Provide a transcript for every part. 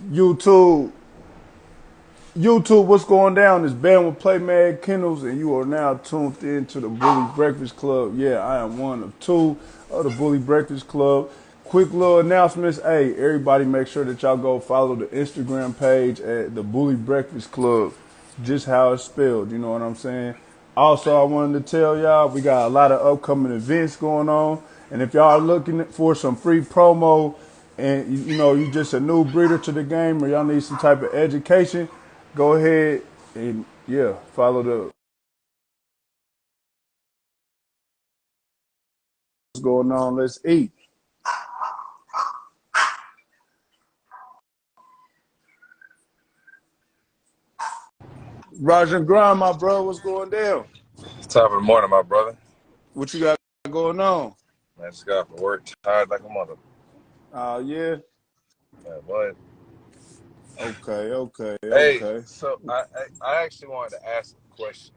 YouTube, YouTube, what's going down? It's Bam with Play Mad Kennels, and you are now tuned in to the Bully Breakfast Club. Yeah, I am one of two of the Bully Breakfast Club. Quick little announcements. Hey, everybody make sure that y'all go follow the Instagram page at the Bully Breakfast Club. Just how it's spelled, you know what I'm saying? Also, I wanted to tell y'all we got a lot of upcoming events going on. And if y'all are looking for some free promo and you just a new breeder to the game or y'all need some type of education, go ahead and yeah, follow the what's going on. Let's eat. Roger and Grind, my bro, what's going down? It's top of the morning, my brother. What you got going on? I just got off work, tired like a mother. Yeah. Yeah, but Okay. hey, so I actually wanted to ask a question.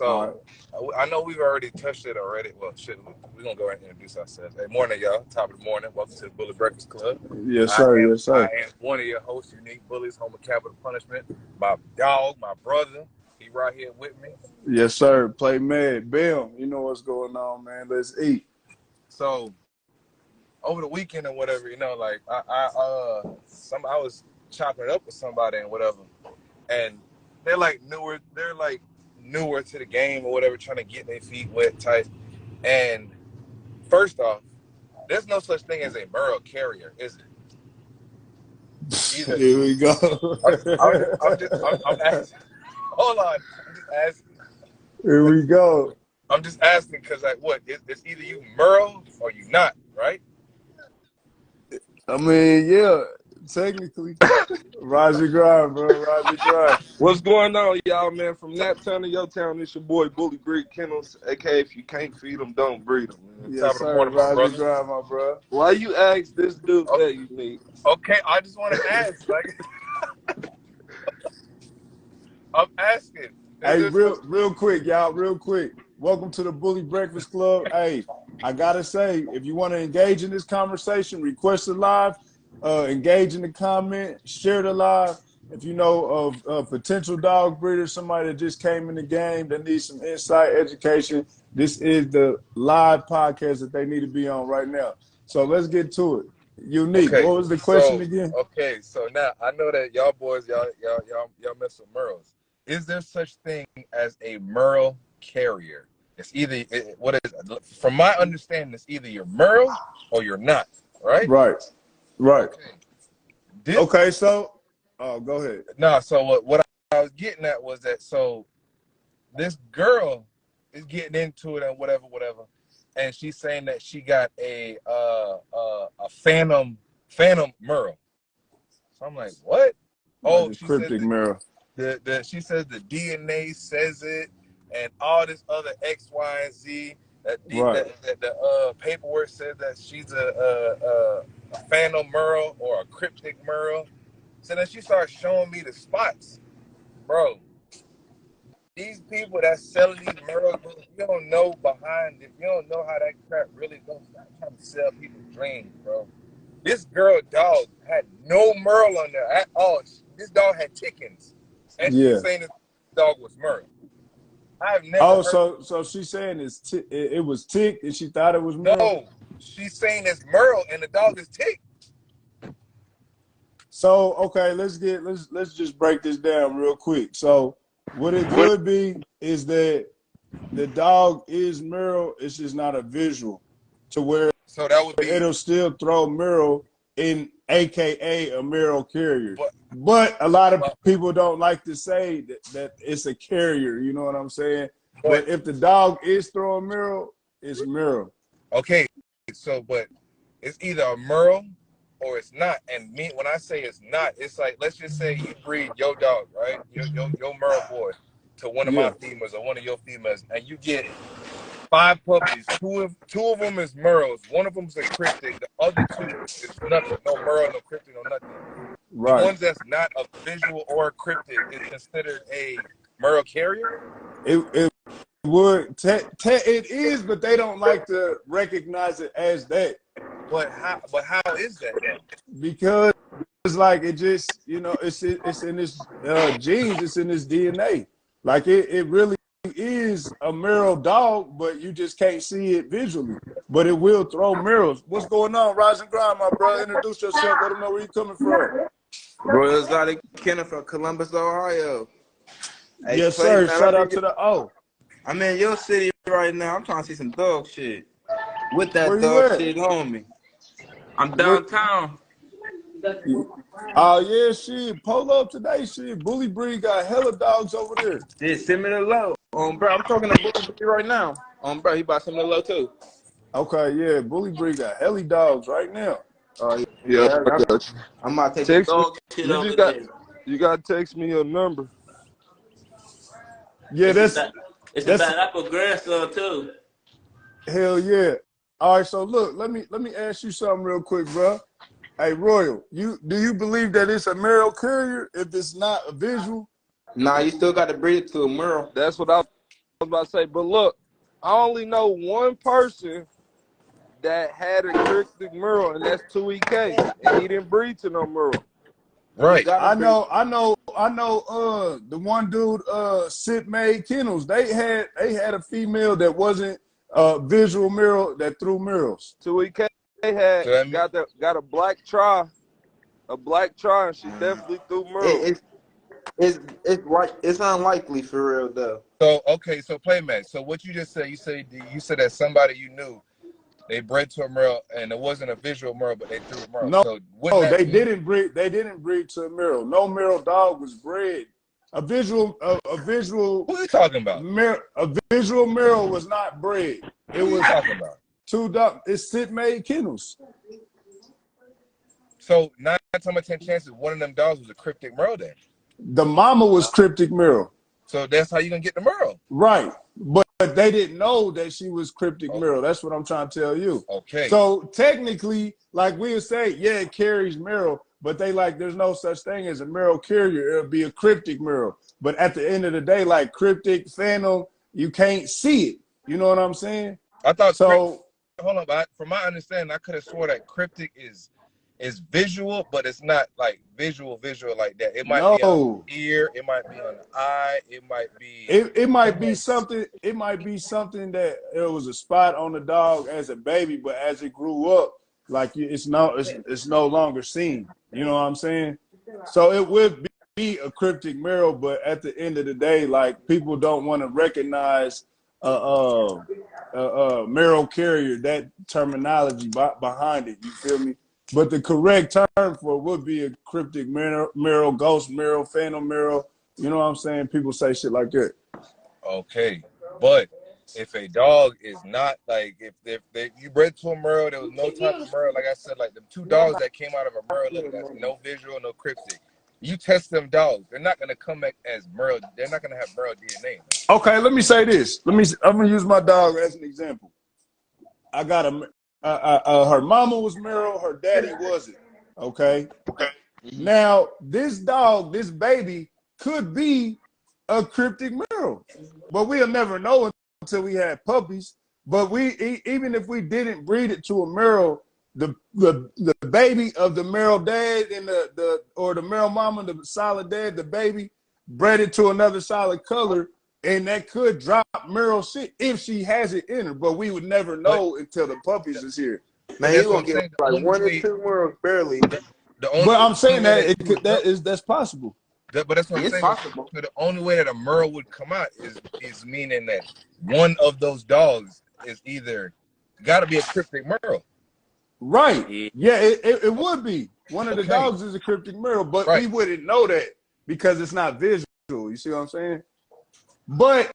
All So right. I know we've already touched it already. Well, shit, we're gonna go ahead and introduce ourselves. Hey, morning, y'all. Top of the morning. Welcome to the Bully Breakfast Club. Yes, I sir. am Yes, I sir. am one of your hosts, Unique Bullies, Home of Capital Punishment. My dog, my brother, he right here with me. Yes, sir. Play Mad Bam. You know what's going on, man. Let's eat. So over the weekend or whatever, like I was chopping it up with somebody and whatever, and they're like newer to the game or whatever, trying to get their feet wet type. And first off, there's no such thing as a Merle carrier, is it? Either. Here we go. I'm asking. Hold on, I'm just asking. Here we go. I'm just asking because like, what? It's either you Merle or you not, right? I mean, yeah, technically. Roger Grind, bro. Roger Grind. What's going on, y'all, man? From that town to your town, it's your boy Bully Breed Kennels, aka if you can't feed them, don't breed them, man. Yes, Top of the sir. morning, my Roger brother. Grind, my bro. Why you ask this dude that, Unique? Okay, I just want to ask. Like, I'm asking. Is Hey, there such real quick, y'all, real quick. Welcome to the Bully Breakfast Club. Hey, I gotta say, if you want to engage in this conversation, request it live, engage in the comment, share the live. If you know of a potential dog breeder, somebody that just came in the game that needs some insight, education, this is the live podcast that they need to be on right now. So let's get to it. Unique. Okay, What was the question so again? so now I know that y'all boys, y'all mess with Merles. Is there such thing as a Merle carrier? It's either what is from my understanding, it's either you're Merle or you're not, right? Right, right. Okay. This Okay, so, oh, go ahead. no, so what I was getting at was that so this girl is getting into it and whatever, and she's saying that she got a phantom Merle. So I'm like, what? Like Oh, a she says cryptic mirror. she says the DNA says it, and all this other X, Y, and Z. Right. That the paperwork says that she's a phantom Merle or a cryptic Merle. So then she starts showing me the spots, bro. These people that selling these Merles, bro, if you don't know behind it, you don't know how that crap really goes. Stop trying to sell people's dreams, bro. This girl dog had no Merle on there at all. This dog had chickens, and she's Yeah. saying this dog was Merle. I've never Oh, heard. so she's saying it was tick and she thought it was mirror. No, she's saying it's Merle, and the dog is Tick. So okay, let's just break this down real quick. So what it could be is that the dog is mirror, it's just not a visual to where So that would be, it'll still throw mirror in AKA a mirror carrier. but, But a lot of but, people don't like to say that it's a carrier, you know what I'm saying? but But if the dog is throwing mirror, it's mirror. okay. So, but it's either a Merle or it's not. And me, when I say it's not, it's like let's just say you breed your dog, right? Your Merle boy to one of my Yeah. females or one of your females, and you get 5 puppies. Two of them is Merles. One of them is a cryptic. The other two is nothing. No Merle, no cryptic, no nothing. The Right. ones that's not a visual or a cryptic is considered a Merle carrier. It would it is, but they don't like to recognize it as that But how is that though? because it's like it just, you know, it's in his genes, it's in his DNA. Like it really is a Merle dog, but you just can't see it visually. But it will throw mirrors. What's going on, Rise and Grind, my brother? Introduce yourself. Let them know where you're coming from. Bro, it's Exotic Kenner from Columbus, Ohio. Hey, Yes, Clay, sir. man, Shout out to the O. I'm in your city right now. I'm trying to see some dog shit. With Where that you dog at? shit on me. I'm Where, downtown. oh yeah, shit. Pull up today, shit. Bully Breed got hella dogs over there. Shit, send me the low. Bro, I'm talking to Bully right now. Bro, he about send me the low too. Okay, yeah. Bully Breed got hella dogs right now. Yeah, I got you. I'm about to take Text the me. dog shit You over just got there. you got to text me your number. Yeah, It's that's a bad apple grandson too. hell yeah. All right, so look, let me ask you something real quick, bro. Hey, Royal, do you believe that it's a Merle Carrier if it's not a visual? Nah, you still got to breed it to a Merle. That's what I was about to say. But look, I only know one person that had a cryptic Merle, and that's 2EK, and he didn't breed to no Merle. Right. I know. The one dude, Sit made Kennels. They had a female that wasn't visual Merle that threw Merles. 2EK had So that mean, got a black try, and she definitely threw Merle. It's unlikely for real though. so okay, so Playmax. So what you just said, you said that somebody you knew they bred to a Merle and it wasn't a visual Merle, but they threw a Merle. No, So wouldn't that they mean didn't breed. They didn't breed to a Merle. No Merle dog was bred. A visual who are you talking about? Merle was not bred. It Who are you was talking about? two dog. It's Sit made Kennels. So 9 times out of 10 chances one of them dogs was a cryptic Merle then. The mama was cryptic Merle. So that's how you gonna get the Merle. Right. But they didn't know that she was cryptic Okay. Merle. That's what I'm trying to tell you. Okay. So technically, like we'll say, yeah, it carries Merle, but they like there's no such thing as a Merle carrier. It'll be a cryptic Merle. But at the end of the day, like cryptic, phantom, you can't see it. You know what I'm saying? I thought So hold on, but from my understanding, I could have swore that cryptic is visual, but it's not like visual like that. It might be on the ear, it might be on the eye, it might be it might be something. It might be something that it was a spot on the dog as a baby, but as it grew up, like it's no longer seen. You know what I'm saying? So it would be a cryptic Merle, but at the end of the day, like people don't want to recognize Merle carrier, that terminology behind it. You feel me? But the correct term for it would be a cryptic Merle, ghost Merle, phantom Merle. You know what I'm saying? People say shit like that. okay. But if a dog is not like if you bred to a Merle, there was no type of Merle, like I said, like the 2 dogs that came out of a Merle, that's no visual, no cryptic. You test them dogs, they're not gonna come back as Merle. They're not gonna have Merle DNA. Man. Okay, let me say this. I'm gonna use my dog as an example. I got her mama was Merle, her daddy wasn't. Okay. Now this dog, this baby, could be a cryptic Merle, but we'll never know until we had puppies. But even if we didn't breed it to a Merle, the baby of the Merle dad and the Merle mama, the solid dad, the baby bred it to another solid color, and that could drop Merle shit if she has it in her. But we would never know until the puppies is here. Man, you gonna get like 1 or 2 Merles barely. But I'm saying that that's possible. But that's what I'm saying. Possible. The only way that a Merle would come out is meaning that one of those dogs is either got to be a cryptic Merle. Right. Yeah, it would be. One of the dogs is a cryptic Merle, but we wouldn't know that because it's not visual. You see what I'm saying? But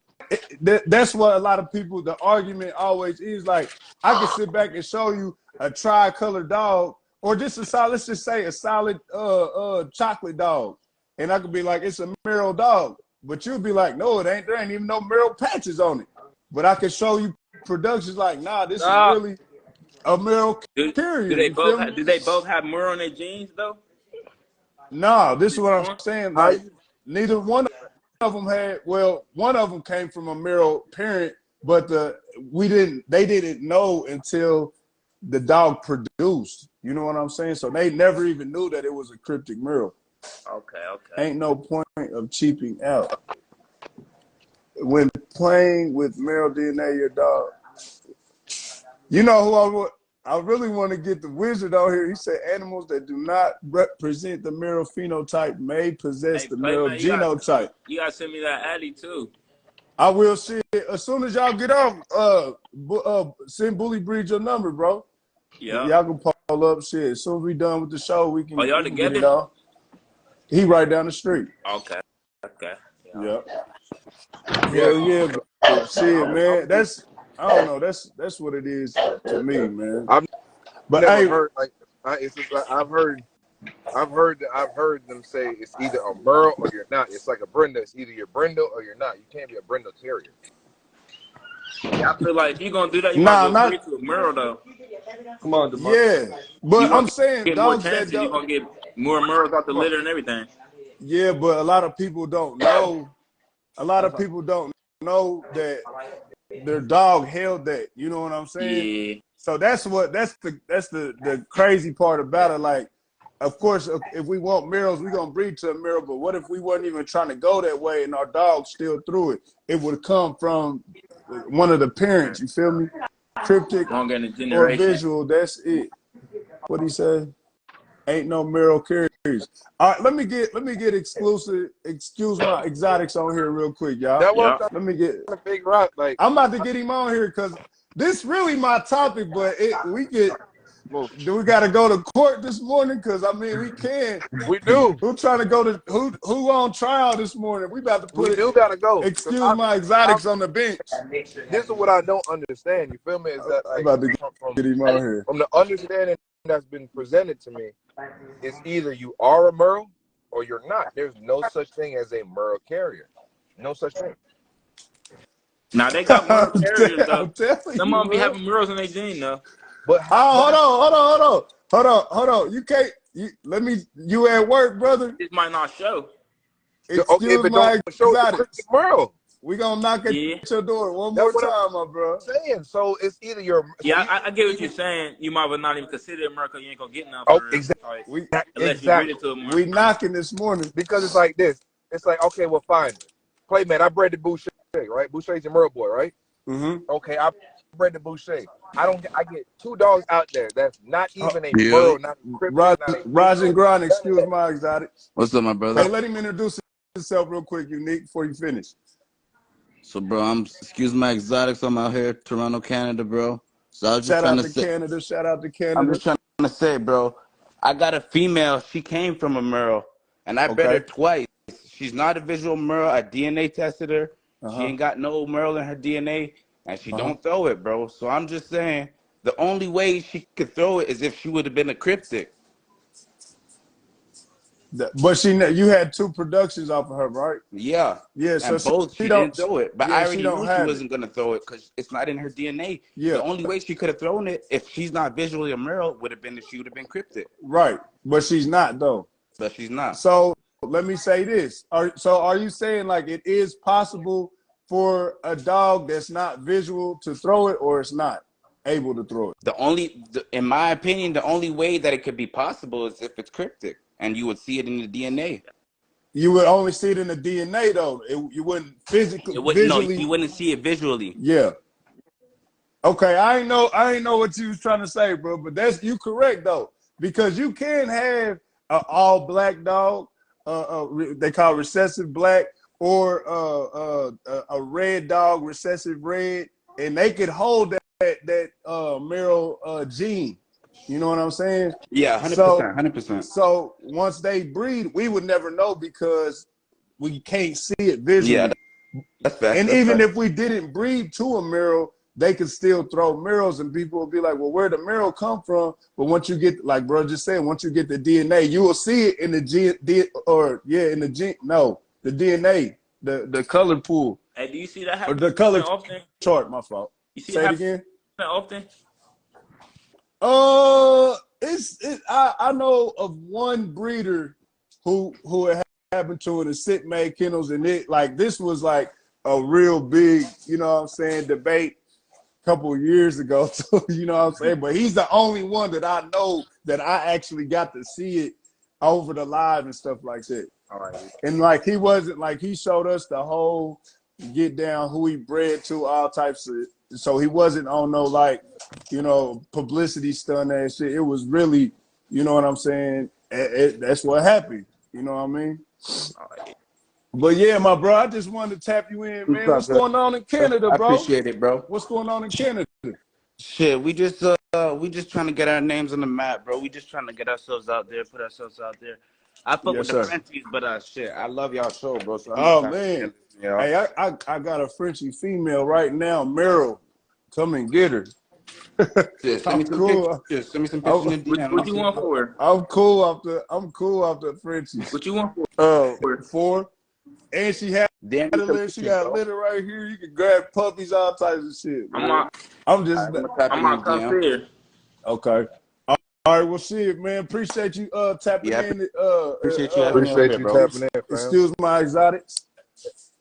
that's what a lot of people, the argument always is like, I can sit back and show you a tri-color dog or just a solid, let's just say a solid chocolate dog. And I could be like, it's a Merle dog. But you'll be like, no, it ain't. There ain't even no Merle patches on it. But I can show you productions like, nah, this is really a Merle carrier. Do they both have Merle in their genes though? Nah, this is what I'm saying. Like, neither one of them had, well, one of them came from a Merle parent, but they didn't know until the dog produced. You know what I'm saying? So they never even knew that it was a cryptic Merle. Okay. Ain't no point of cheaping out. When playing with Merle DNA, your dog. You know who I really want to get the wizard out here. He said animals that do not represent the Merle phenotype may possess the Merle Playman, genotype. you gotta send me that Addy too. I will see it as soon as y'all get off. Send Bully Breed your number, bro. Yeah. Y'all can pull up shit. As soon as we done with the show, we can, y'all we can get it together? off. He right down the street. Okay. Yeah. Yeah. But shit, man. That's I don't know. That's what it is to me, man. I've But never hey, heard like it's just like I've heard them say it's either a Merle or you're not. It's like a Brindle. It's either you're Brindle or you're not. You can't be a Brindle Terrier. Yeah, I feel like if you're gonna do that, you might as well breed to a Merle though. Come on, DeMar. Yeah, but I'm saying get more dogs chances. that don't. You're gonna get more Merles out the litter and everything. Yeah, but a lot of people don't know. A lot of people don't know that their dog held that. You know what I'm saying? Yeah. So that's the crazy part about it. Like, of course, if we want Merles, we're gonna breed to a Merle. But what if we weren't even trying to go that way and our dog still threw it? It would come from one of the parents. You feel me? Cryptic or visual. That's it. What he said? Ain't no Merle carries. All right, let me get exclusive. Excuse my exotics on here real quick, y'all. Let me get a big rock. Like I'm about to get him on here because this really my topic, but we got to go to court this morning? Because I mean we can. We do. Who trying to go to who on trial this morning? We about to put. We do gotta go. Excuse my exotics on the bench. This is what I don't understand. You feel me? Is that like, I'm about to get him on here. From the understanding that's been presented to me, it's either you are a Merle or you're not. There's no such thing as a Merle carrier. No such thing. Now they got Merle carriers though. Some of them be bro. having Merles in their gene though. But hold on. You can't. You at work, brother? This might not show. Excuse my exotics. Merle. We gonna knock at your door one more time, my bro. Saying so, it's either your I get what you're saying. You might well not even consider it Merle. You ain't gonna get none. Exactly. Unless you read it to a Merle. We knocking this morning because it's like this. It's like, okay, well, fine. Playman, I bred the Boucher, right? Boucher's a Merle boy, right? Mm-hmm. Okay, I bred the Boucher. I get two dogs out there that's not even a Merle, not a cryptic. Raj and Grind, excuse my exotics. What's up, my brother? Hey, let him introduce himself real quick, Unique, before you finish. So, bro, excuse my exotics. I'm out here, Toronto, Canada, bro. So I was just Shout trying out to to say, Canada. Shout out to Canada. I'm just trying to say, bro, I got a female. She came from a Merle, and I bred her twice. She's not a visual Merle. I DNA tested her. She ain't got no Merle in her DNA, and she don't throw it, bro. So I'm just saying, the only way she could throw it is if she would have been a cryptic. But you had two productions off of her, right? Yeah. Yeah. So both she didn't throw it, but I already knew she wasn't gonna throw it because it's not in her DNA. Yeah. The only way she could have thrown it if she's not visually a Merle would have been if she would have been cryptic. Right, but she's not though. But she's not. So let me say this. Are you saying like it is possible for a dog that's not visual to throw it, or it's not able to throw it? In my opinion, the only way that it could be possible is if it's cryptic, and you would see it in the DNA. You would only see it in the DNA though. You wouldn't visually. No, you wouldn't see it visually. Yeah. Okay, I ain't know what you was trying to say, bro. But you correct though, because you can have an all black dog. They call recessive black, or a red dog, recessive red, and they could hold that Merle gene. You know what I'm saying? Yeah, 100%, 100%. So once they breed, we would never know because we can't see it visually. Yeah, that's fact. And even if we didn't breed to a Merle, they could still throw Merles, and people will be like, well, where'd the Merle come from? But once you get, like bro just saying, once you get the DNA, you will see it in the DNA, the color pool. Hey, do you see that happen? Or the color often? chart, my fault. You see Say it again? Often? I know of one breeder who it happened to in the sick made kennels, and this was like a real big, you know what I'm saying, debate. couple of years ago, too, you know what I'm saying? But he's the only one that I know that I actually got to see it over the live and stuff like that. All right. And like he wasn't like he showed us the whole get down, who he bred to, all types of. So he wasn't on no like, you know, publicity stunt and shit. It was really, you know what I'm saying? That's what happened. You know what I mean? All right. But yeah, my bro, I just wanted to tap you in, man. What's going on in Canada, I bro? appreciate it, bro. What's going on in Canada? Shit, we just trying to get our names on the map, bro. We just trying to get ourselves out there, put ourselves out there. I fuck with the Frenchies, but shit, I love y'all show, bro. So I'm man, hey, I got a Frenchie female right now, Meryl. Come and get her. Shit, send me some pictures. Send me some pictures in DM. What you want for her? I'm cool off the Frenchies. What you want for? For. And she had a litter. She got a litter right here. You can grab puppies, all types of shit. I'm not come here. Okay. All right, well, shit, man. Appreciate you tapping in. Appreciate you tapping in, fam. Excuse my exotics.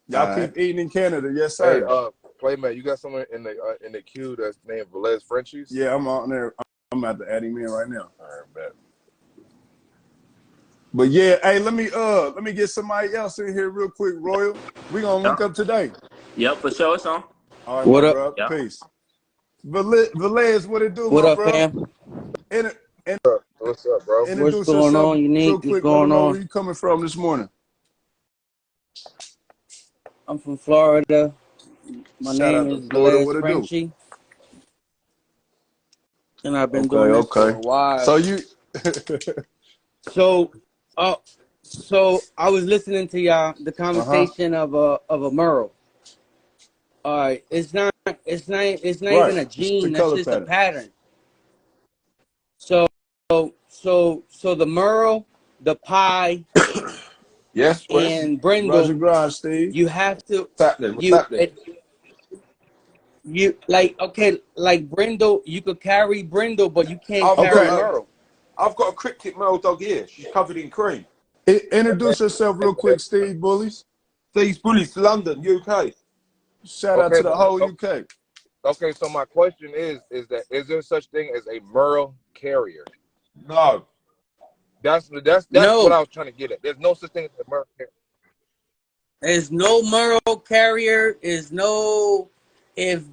Y'all keep eating in Canada, yes, sir. Hey, Playmate, you got someone in the queue that's named Velez Frenchies? Yeah, I'm on there. I'm about to add him in right now. All right, bet. But yeah, hey, let me get somebody else in here real quick, Royal. We gonna link up today. Yep, for sure. It's on. All right, what up? Bro. Yep. Peace. Velez, what it do, what my up, bro? fam? What's up, bro? What's going on, Unique? What's going on? Where you coming from this morning? I'm from Florida. My name is Velez Frenchie. And I've been doing this for a while. So you So I was listening to y'all the conversation of a Merle. All right, it's not even a gene. That's just a pattern. So the Merle, the Pie, yes, and Brindle. Roger, Steve. You have to. What's You like Brindle. You could carry Brindle, but you can't carry Merle. I've got a cryptic Merle dog here. She's covered in cream. Introduce yourself real quick, Steve Bullies. Steve's Bullies, London, UK. Shout out to the whole UK. Okay, so my question is there such thing as a Merle carrier? No. That's what I was trying to get at. There's no such thing as a Merle carrier. There's no Merle carrier. If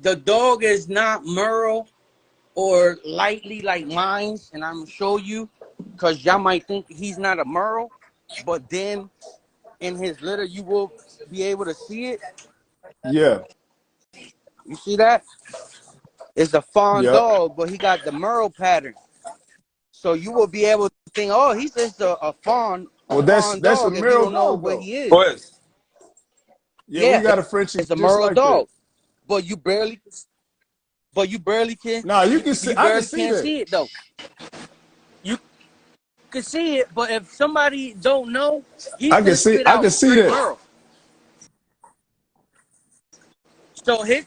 the dog is not Merle or lightly like mine, and I'm gonna show you, because y'all might think he's not a Merle, but then in his litter you will be able to see it. Yeah. You see that? It's a fawn dog, but he got the Merle pattern. So you will be able to think, oh, he's just a fawn. Well, that's dog a if you Merle don't know dog, what he is. Boys. Yeah, we got a Frenchie. It's a Merle dog, but you barely can. No, you can see. I can see it though. You can see it, but if somebody don't know, I can see that. Merle. So his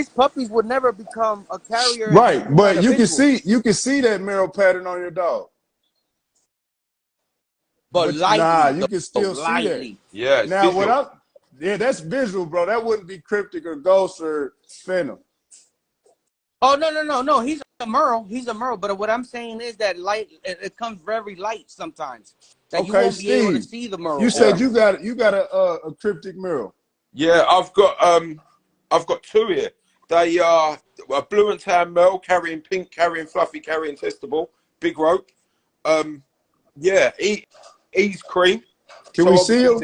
puppies would never become a carrier. Right, but you can see that Merle pattern on your dog. But lightly, you can still see that. Yeah. Now that's visual, bro. That wouldn't be cryptic or ghost or phantom. Oh no. He's a Merle. But what I'm saying is that light it comes very light sometimes. That you won't be able to see the Merle. You said you got a cryptic Merle. Yeah, I've got two here. They are a blue and tan Merle, carrying pink, carrying fluffy, carrying testable, big rope. Yeah, he's cream. Can we see him?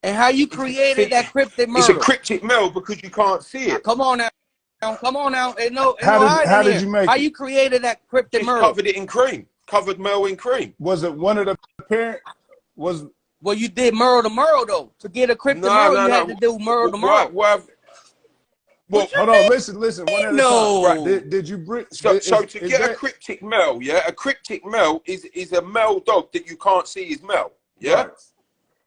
And how you created that cryptic Merle? It's a cryptic Merle because you can't see it. Come on now. Ain't no how did you make How you created that cryptic Merle? Covered it in cream. Covered Merle in cream. Was it one of the parent? Well, you did Merle to Merle though. To get a cryptic Merle, you had to do Merle to Merle. Well, hold on. Listen. One at a time. Right. Did you bring? So to get a cryptic Merle, a cryptic Merle is a male dog that you can't see his Merle. Yeah.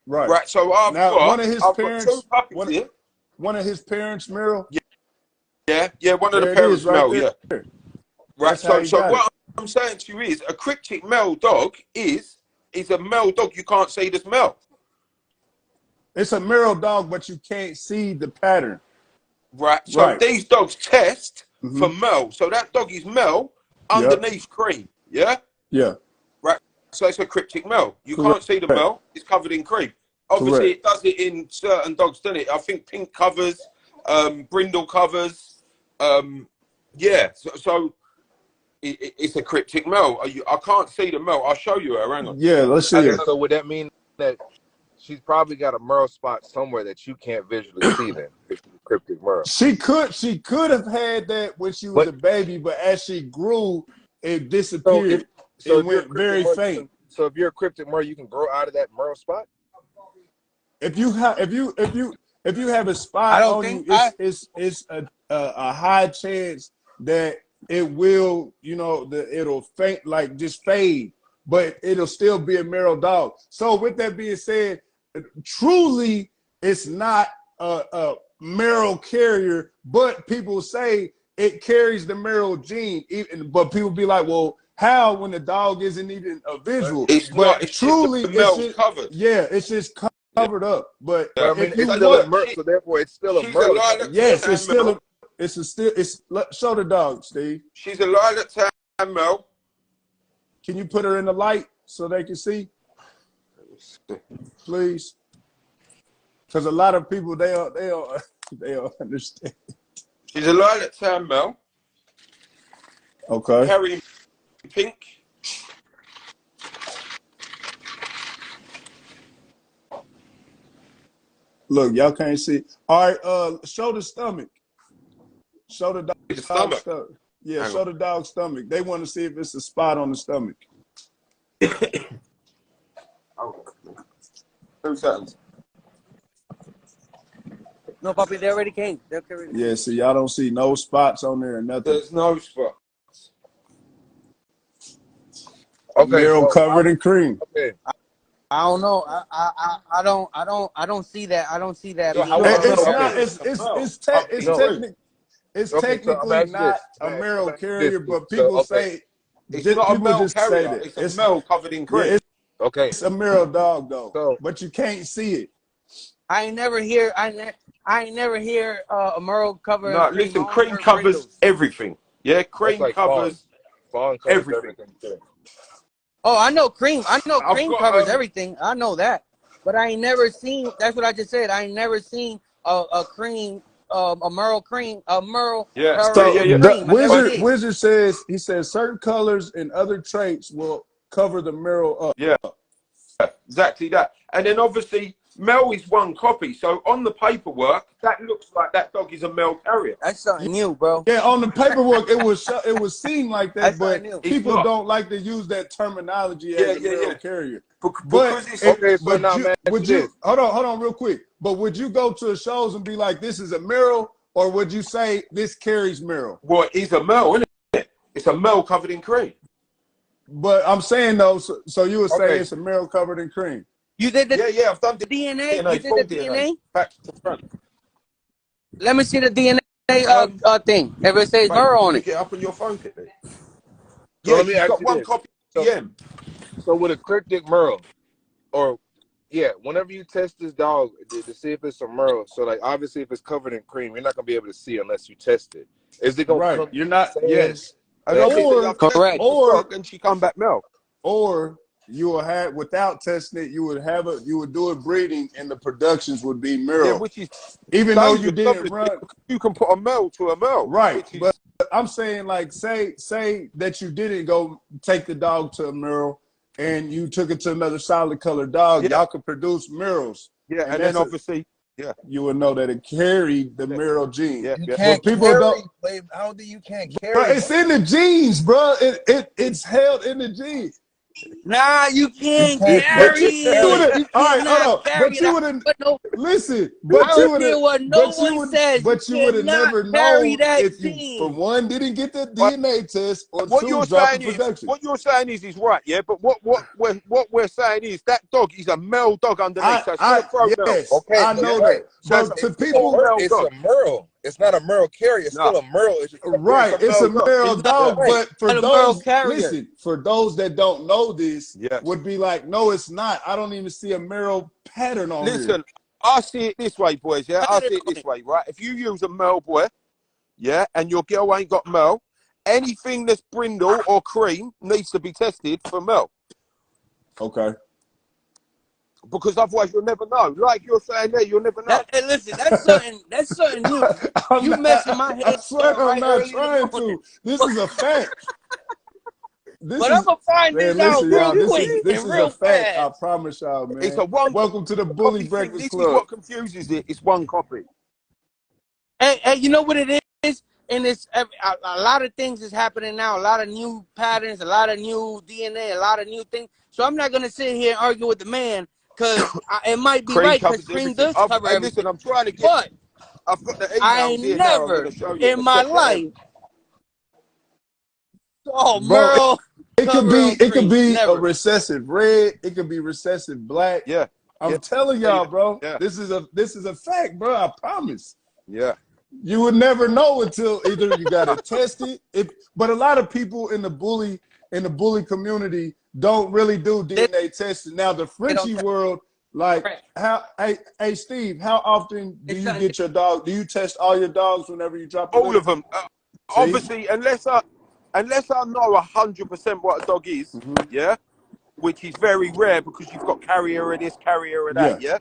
Right. So I've got one of his parents. Got two puppies here. One of his parents, Merle. Yeah. One of the parents, Merle. Yeah. Right. So what I'm saying to you is a cryptic Merle dog is a male dog you can't see the smell. It's a Merle dog, but you can't see the pattern. right? So these dogs test for Mm-hmm. male. So that dog is male Yep. underneath cream. Yeah? Yeah. Right. So it's a cryptic male. You Correct. can't see the male. It's covered in cream. Obviously, Correct. it does it in certain dogs, doesn't it? I think pink covers, brindle covers. Yeah. So it's a cryptic male. I can't see the male. I'll show you her. Hang on. Yeah, let's see it. So would that mean that she's probably got a merle spot somewhere that you can't visually see then, if she's a cryptic merle? She could have had that when she was a baby, but as she grew, it disappeared. It went very faint. So if you're a cryptic merle, you can grow out of that merle spot? If you have a spot on you, it's a high chance that it will, it'll faint, like just fade, but it'll still be a merle dog. So with that being said, truly it's not a merle carrier, but people say it carries the merle gene. But people be like, well, how when the dog isn't even a visual? It's truly it's covered. Yeah, it's just covered up. But I mean, it's still a merle, so therefore it's still a merle. Yes, it's still show the dog, Steve. She's a lilac tan male. Can you put her in the light so they can see? Please. Because a lot of people they don't understand. She's a lilac tan male. Okay. Carrying pink. Look, y'all can't see. All right, show the stomach. Show the dog's stomach. Yeah, show the dog's stomach. They want to see if it's a spot on the stomach. 2 seconds. No, puppy, they already came. Yeah, see, y'all don't see no spots on there or nothing. There's no spots. Okay, Merle covered in cream. Okay. I don't know. I don't see that. I don't see that. It's technically not a Merle carrier, but people say it's not a Merle carrier. It's a Merle covered in cream. It's a Merle dog though, but you can't see it. I ain't never hear a Merle cover. No, listen, cream covers everything. Yeah, cream covers everything. Oh, I know cream. Cream covers everything. I know that. But I ain't never seen. That's what I just said. I ain't never seen a cream, a Merle cream, a Merle. Yeah. So Wizard says certain colors and other traits will cover the Merle up. Yeah, exactly that. And then obviously Mel is one copy. So on the paperwork, that looks like that dog is a Mel carrier. That's something new, bro. Yeah, on the paperwork it was seen like that, but people don't like to use that terminology as a Merle carrier. But would you hold on real quick? But would you go to shows and be like, this is a Merle, or would you say this carries Merle? Well, it's a Mel, isn't it? It's a Mel covered in cream. But I'm saying though, so you would say it's a Merle covered in cream. You did the I've done the DNA. You did the DNA. Back to front. Let me see the DNA thing. If it says Merle on it. Get up on your phone, Pitney. So Yeah, you've got one copy. So with a cryptic Merle, or whenever you test this dog to see if it's a Merle, so like obviously if it's covered in cream, you're not gonna be able to see unless you test it. Is it gonna come? You're not. Yes. Correct. Or and she come back Mel. Or you will have, without testing it, you would do it breeding, and the productions would be Merle. Yeah, which is even though you didn't run. You can put a Mel to a Mel. Right. But I'm saying, like, say that you didn't go take the dog to a Merle and you took it to another solid color dog, y'all could produce Merles. Yeah, and then obviously you would know that it carried the Merle gene. You can't how do you can't carry? Bro, it's in the genes, bro. It's held in the genes. Nah, you can't carry it. All right, hold on. But you would have listen. But you would have. But you would have never known if you, for one, didn't get the DNA test, or what two, you're dropped saying production. What you're saying is right, yeah. But what we're saying is that dog is a Mel dog underneath. Yes, okay, I know that. So to people, it's a Merle. It's not a Merle carrier. It's still a Merle. Right, it's a Merle dog. But for those, listen, for those that don't know this, would be like, no, it's not. I don't even see a Merle pattern on here. Listen, I see it this way, boys. Yeah, I see it this way, right? If you use a male boy, yeah, and your girl ain't got male, anything that's brindle or cream needs to be tested for male. Okay. Because otherwise you'll never know. Like you're saying there, you'll never know. Hey, listen, that's something new. You messing my head. I swear I'm right not trying to. This is a fact. I'm gonna find this out real quick. This is real a fact. fast. I promise y'all, man. It's a one. Welcome to the Bully Breakfast This Club. is what confuses it. It's one copy. Hey, you know what it is? And it's a lot of things is happening now. A lot of new patterns, a lot of new DNA, a lot of new things. So I'm not gonna sit here and argue with the man because it might be right because cream does cover everything. Listen, I'm trying to get. But I've got the emails I here now. I'm never gonna show you. in my life. Oh, Bro, Merle. It could be a recessive red. It could be recessive black. Yeah. I'm telling y'all, bro. Yeah. This is a fact, bro. I promise. Yeah. You would never know until either you got to test it. But a lot of people in the bully community don't really do DNA testing. Now the Frenchie world, like hey Steve, how often do you get your dog? Do you test all your dogs whenever you drop all of them? Obviously, unless I know 100% what a dog is, yeah, which is very rare because you've got carrier of this, carrier of that, yeah.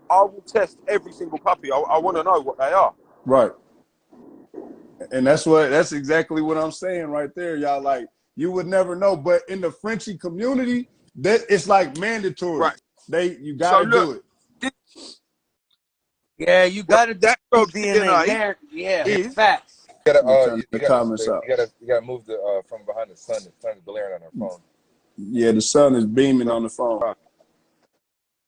I will test every single puppy. I want to know what they are. Right. And that's exactly what I'm saying right there, y'all. Like you would never know, but in the Frenchie community, that it's like mandatory. Right. You gotta do it. Yeah, you gotta do DNA. Is facts. You gotta move from behind the sun. The sun's glaring on her phone. Yeah, the sun is beaming on the phone.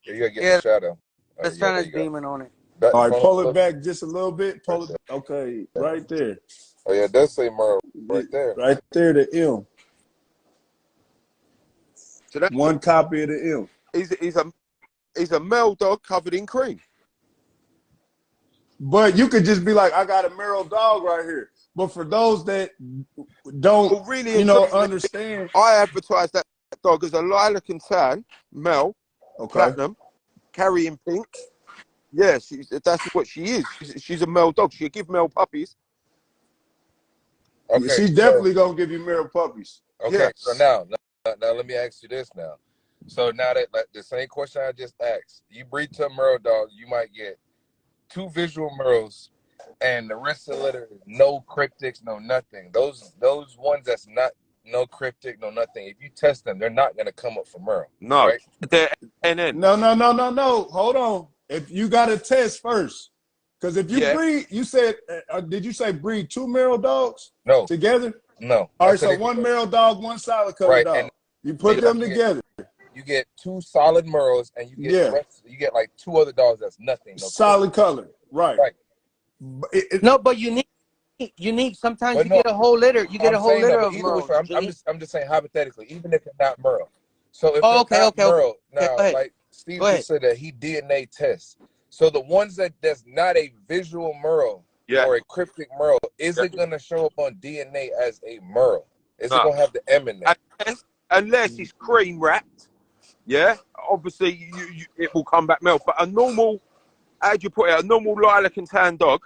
Yeah, you gotta get the shadow. The sun is beaming on it. All right, pull it back just a little bit. Pull it. Okay, right there. Oh yeah, it does say Merle right there. Right there, the M. So that's one copy of the M. He's a male dog covered in cream. But you could just be like, I got a Merle dog right here. But for those that don't really understand, I advertise that dog as a lilac and tan male, platinum, carrying pink. Yeah, that's what she is. She's a male dog. She'll give male puppies. Okay, she's definitely gonna give you male puppies. Okay, so now let me ask you this now. So now that the same question I just asked, you breed to a Merle dog, you might get 2 visual Merles, and the rest of the litter, no cryptics, no nothing. Those ones that's not no cryptic, no nothing. If you test them, they're not gonna come up for Merle. No, right? No. Hold on. If you got to test first, because if you breed, you said, did you say breed 2 Merle dogs? No. Together? No. All right, so 1 Merle dog, 1 solid color dog. And you put them together. You get 2 solid Merles, and you get you get like 2 other dogs that's nothing. No solid color, right? But unique. Sometimes you get a whole litter. You get a whole litter of Merle. I'm just saying hypothetically, even if it's not Merle. So if it's not Merle, now like Steve just said that he DNA tests. So the ones that's not a visual Merle or a cryptic Merle, is it gonna show up on DNA as a Merle? Is it gonna have the M in there? Unless it's cream wrapped, yeah. Obviously, it will come back male. But a normal, how'd you put it? A normal lilac and tan dog,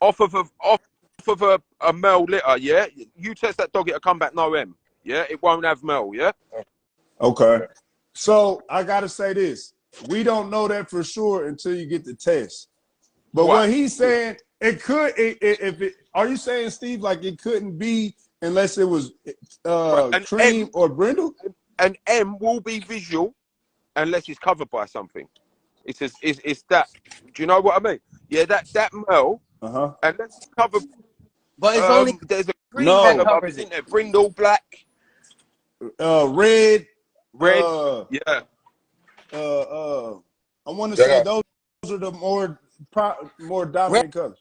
off of a male litter, yeah. You test that dog, it'll come back no M, yeah. It won't have male, yeah. Okay. So I gotta say this: we don't know that for sure until you get the test. But what he's saying, it could. Are you saying, Steve, like it couldn't be unless it was cream or brindle? An M will be visual unless it's covered by something. It's that. Do you know what I mean? Yeah, that male. Unless it's covered. But it's only there's a cream that covers it. Brindle, black, red. Yeah. I want to say those are the more dominant colors.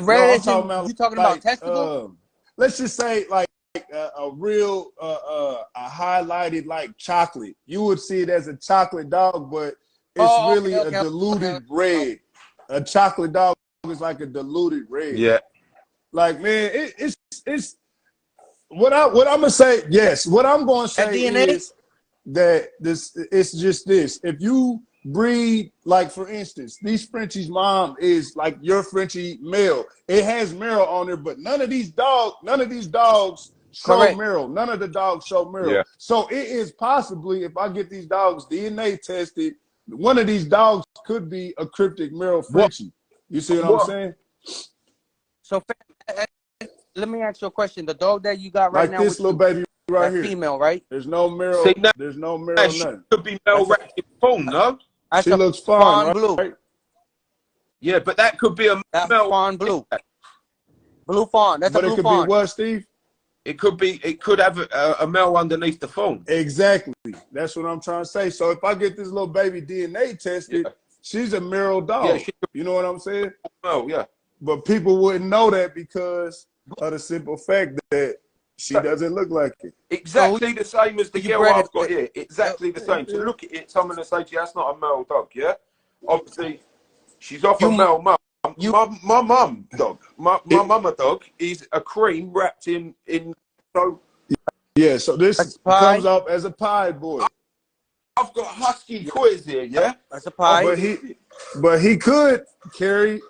Red you talking about testicle? Let's just say like a real a highlighted like chocolate. You would see it as a chocolate dog, but it's really a diluted red. A chocolate dog is like a diluted red. Yeah. Like, man, it's what I'm gonna say. Yes, what I'm gonna say is that it's just this. If you breed, like for instance, these Frenchie's mom is like your Frenchie male. It has Merle on there, but none of these dogs show Correct. Merle. None of the dogs show Merle. Yeah. So it is possibly, if I get these dogs DNA tested, one of these dogs could be a cryptic Merle Frenchie. You see what I'm saying? So let me ask you a question. The dog that you got right like now, this little baby right here, female, right? There's no Merle. See, now, there's no Merle. she Nothing. could be male wrapped in fawn, no? That's She a looks fine, fawn right? blue. Yeah, but that could be a That's male fawn blue. Blue fawn. That's But a it blue could fawn. be what, Steve? It could have a male underneath the phone. Exactly. That's what I'm trying to say. So if I get this little baby DNA tested, she's a Merle dog. Yeah, she could, you know what I'm saying? Oh, yeah. But people wouldn't know that because of the simple fact that she doesn't look like it. Exactly the same as the girl bred I've it- got here. Exactly the same. To look at it, someone will say to you, that's not a male dog, yeah? Obviously, she's off a male mum. My mum dog, my mama dog is a cream wrapped in so. Yeah, so this comes up as a pie boy. I've got husky quiz here, yeah? That's a pie. But he could carry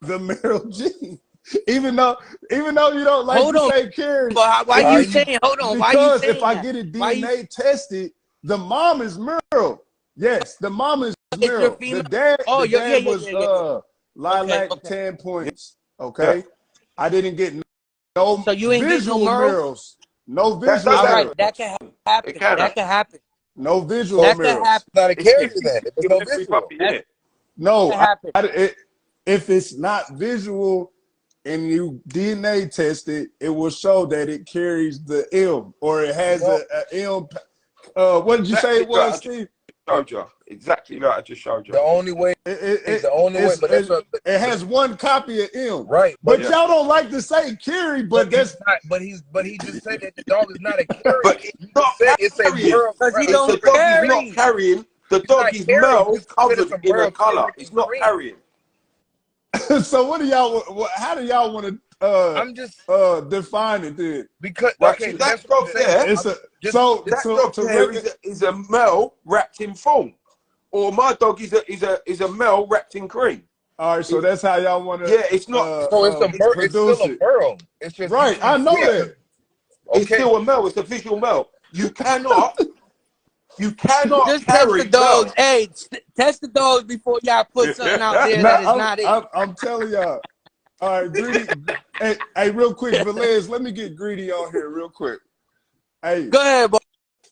the Merle gene. Even though you don't like to say carry. But why you saying, hold on, why you saying Because if I that? get it DNA tested, the mom is Merle. Yes, the mom is Merle. The dad, was lilac 10 points. Okay. Yeah. I didn't get no So you ain't visual get no Merles? Merles. No visual All Merles. right, that can happen. That can happen. No visual That Merles. can happen. Not a carrier then. It's no visual. No, if it's not visual and you DNA test it, it will show that it carries the M or it has a M. What did you say it was, Steve? Showed you. Exactly right. I just showed you. The only way it's the only way, but that's what it has one copy of M. Right. But y'all don't like to say carry, but that's not, but he just said that the dog is not a carrier. But it's not carrying. Because he don't The dog carry. is not carrying. The dog is Merle covered in a color. It's not carrying. So what do y'all? How do y'all want to? I'm just define it then. Because okay, that dog there. It's a that dog there is a male wrapped in foam, or my dog is a male wrapped in cream. All right, so that's how y'all want to. Yeah, it's not. So it's still a Merle. It's just right. I know that. It's still a male. It's a visual male. You cannot. You cannot just carry test the dogs. Merle. Hey, test the dogs before y'all put something out there that is not it. I'm telling y'all. All right, Greedy. hey, real quick, Velez, let me get Greedy on here real quick. Hey, go ahead,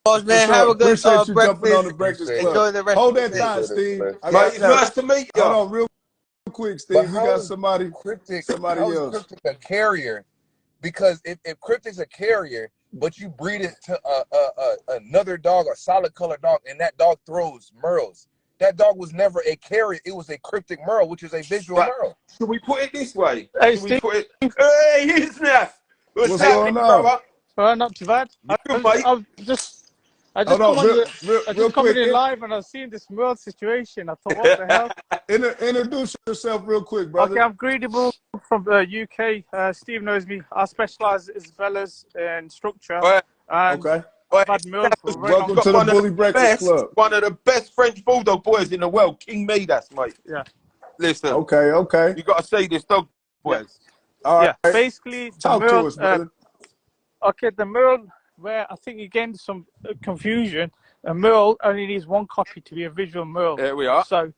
boss man. Sure. Have a good Appreciate you breakfast. Jumping on the Breakfast Club. Enjoy the rest Hold of that thought, Steve. Mate, it's nice to meet you. Hold on, real quick, Steve. We got somebody else. Cryptic a carrier? Because if Cryptic's a carrier, but you breed it to another dog, a solid color dog, and that dog throws Merles, that dog was never a carrier. It was a cryptic Merle, which is a visual Merle. Should we put it this way? Hey, Should we put it? Hey, here's Neff. What's going on? Not too bad. I just real coming quick, in live and I've seen this Merle situation. I thought, what the hell? Introduce yourself real quick, brother. Okay, I'm GreedyBull from the UK. Steve knows me. I specialize as well as in structure. Okay. I've had Merle for Welcome to the Bully Breakfast Club. One of the best French Bulldog boys in the world, King Midas, mate. Yeah. Listen. Okay. You got to see this dog, boys. All right. Yeah. Basically, talk to us, brother. Okay, the Merle, where I think you gained some confusion. A Merle only needs one copy to be a visual Merle. There we are. So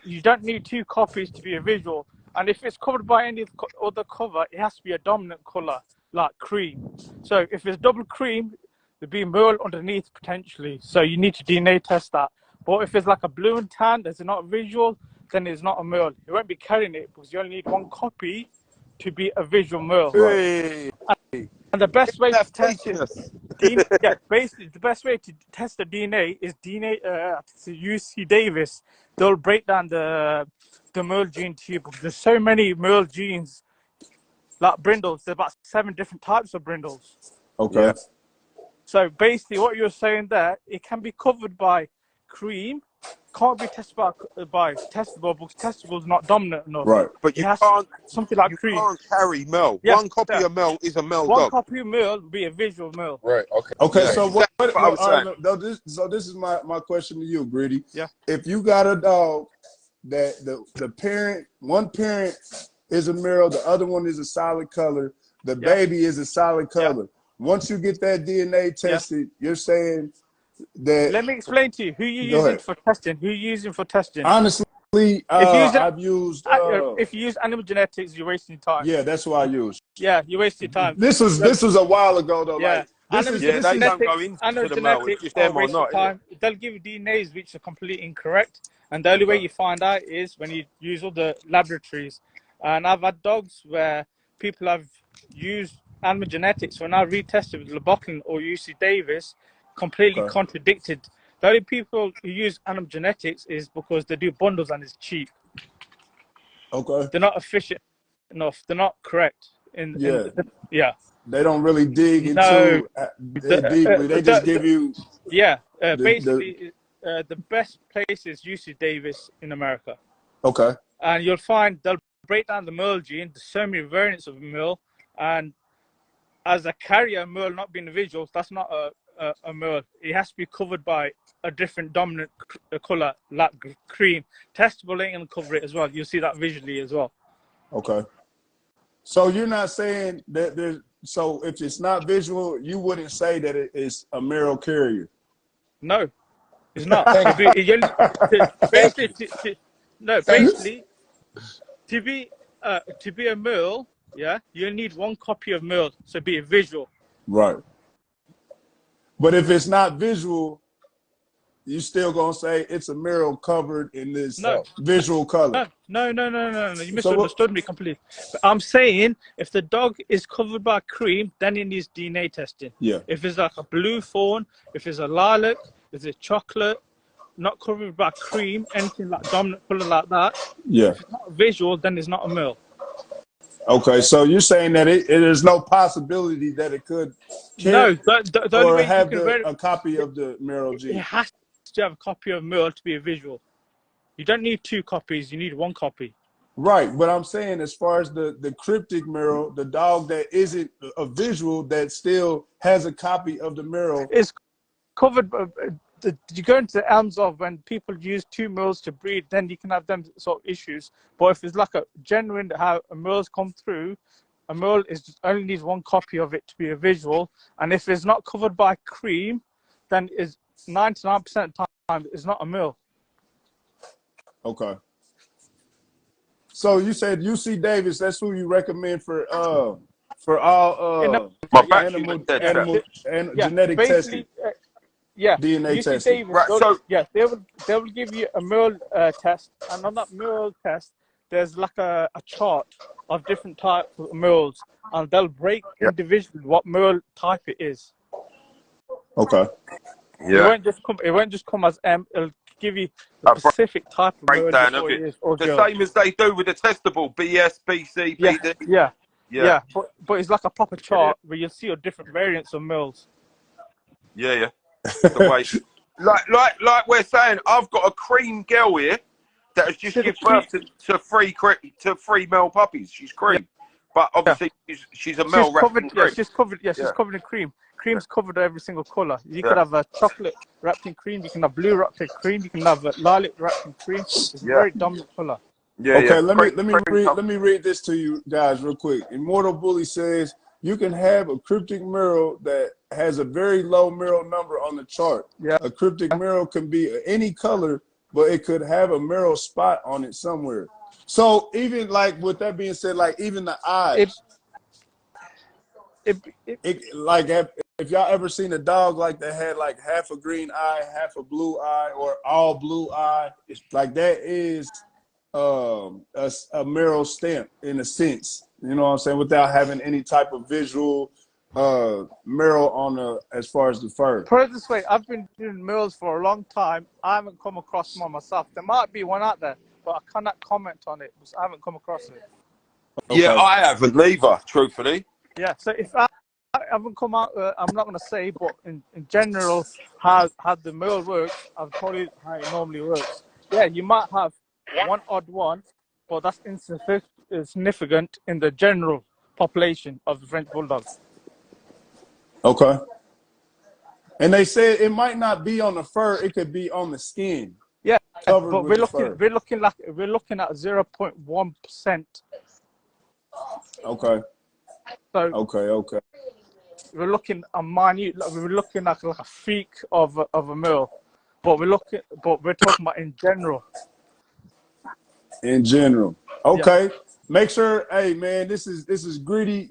you don't need two copies to be a visual. And if it's covered by any other cover, it has to be a dominant color, like cream. So if it's double cream, there'd be Merle underneath potentially. So you need to DNA test that. But if it's like a blue and tan that's not visual, then it's not a Merle. You won't be carrying it because you only need one copy to be a visual Merle. Hey. And the best way to test basically the best way to test the DNA is DNA to UC Davis. They'll break down the Merle gene to you because there's so many Merle genes, like brindles. There's about 7 different types of brindles. Okay. Yeah. So basically, what you're saying there, it can be covered by cream, can't be tested by testable because testable is not dominant enough. Right. But It has to be something like you cream. can't carry Mel. Yeah, One copy of Mel is a Mel one dog. copy of Mel would be a visual Mel. Right. Okay. Okay. Yeah, So exactly what I was saying. so this is my question to you, Gritty. Yeah. If you got a dog that one parent is a Merle, the other one is a solid color, the baby is a solid color. Once you get that DNA tested, you're saying that. Let me explain to you who you're using for testing. Who you're using for testing? Honestly, I've used. If you use animal genetics, you're wasting time. Yeah, that's what I use. Yeah, you're wasting time. This was a while ago though. Yeah. Like, they don't go into the Mel. It's just them or not. Time. They'll give you DNAs which are completely incorrect, and the only way you find out is when you use all the laboratories. And I've had dogs where people have used animal genetics when I retested with Lobotlin or UC Davis, completely contradicted. The only people who use animal genetics is because they do bundles and it's cheap. Okay. They're not efficient enough. They're not correct. They don't really dig into deeply. They just give you. Yeah. Basically, the best place is UC Davis in America. Okay. And you'll find they'll break down the Merle gene. There's so many variants of Merle, and as a carrier, Merle not being a visual, that's not a Merle. It has to be covered by a different dominant color, like cream. Testable ain't gonna cover it as well. You'll see that visually as well. Okay. So you're not saying that there's. So if it's not visual, you wouldn't say that it is a Merle carrier. No, it's not. Basically, to be a Merle, you need one copy of Merle, so be a visual. Right. But if it's not visual, you still gonna say it's a Merle covered in this visual color. No. You misunderstood me completely. But I'm saying if the dog is covered by cream, then it needs DNA testing. Yeah. If it's like a blue fawn, if it's a lilac, if it's chocolate, not covered by cream, anything like dominant color like that. Yeah. If it's not visual, then it's not a Merle. Okay, so you're saying that there's no possibility that it could or have a copy of the Merle gene. It has to have a copy of Merle to be a visual. You don't need two copies, you need one copy. Right, but I'm saying as far as the cryptic Merle, the dog that isn't a visual that still has a copy of the Merle. It's covered. You go into the elms of when people use two Merles to breed, then you can have them sort of issues. But if it's like a genuine how a Merle's come through, a Merle only needs one copy of it to be a visual. And if it's not covered by cream, then it's 99% of the time it's not a Merle. Okay. So you said UC Davis, that's who you recommend for all animal genetic testing. DNA testing. Right, they will give you a Merle test, and on that Merle test, there's like a chart of different types of Merles, and they'll break individually what Merle type it is. Okay. Yeah. It won't just come as M. It'll give you a specific type of breakdown of it. The same as they do with the testable BS, BC, BD. Yeah. But it's like a proper chart where you'll see different variants of Merles. Yeah. The way, like we're saying, I've got a cream girl here that has just given birth to three male puppies. She's cream, but obviously she's a male wrapped in cream. She's covered in cream. Cream's covered every single color. You could have a chocolate wrapped in cream. You can have blue wrapped in cream. You can have a lilac wrapped in cream. It's a very dominant color. Let me read this to you guys real quick. Immortal Bully says you can have a cryptic Merle that has a very low Merle number on the chart. Yeah. A cryptic Merle can be any color, but it could have a Merle spot on it somewhere. So even like with that being said, like even the eyes, if y'all ever seen a dog like that had like half a green eye, half a blue eye, or all blue eye, it's like that is a Merle stamp in a sense. You know what I'm saying? Without having any type of visual Merle on as far as the fur. Put it this way, I've been doing Merles for a long time. I haven't come across one myself. There might be one out there, but I cannot comment on it because I haven't come across it. Okay. Yeah, I haven't either, truthfully. Yeah, so haven't come out. I'm not gonna say, but in general, how the merle works, I've told you how it normally works. Yeah, you might have one odd one, but that's insignificant in the general population of the French bulldog. Okay. And they said it might not be on the fur; it could be on the skin. Yeah, covered but with the fur. we're looking at 0.1%. Okay. So okay. we're looking a minute. We're looking at like a freak of a merle, but we're talking about in general. In general. Okay. Yeah. Make sure, hey man, this is Greedy.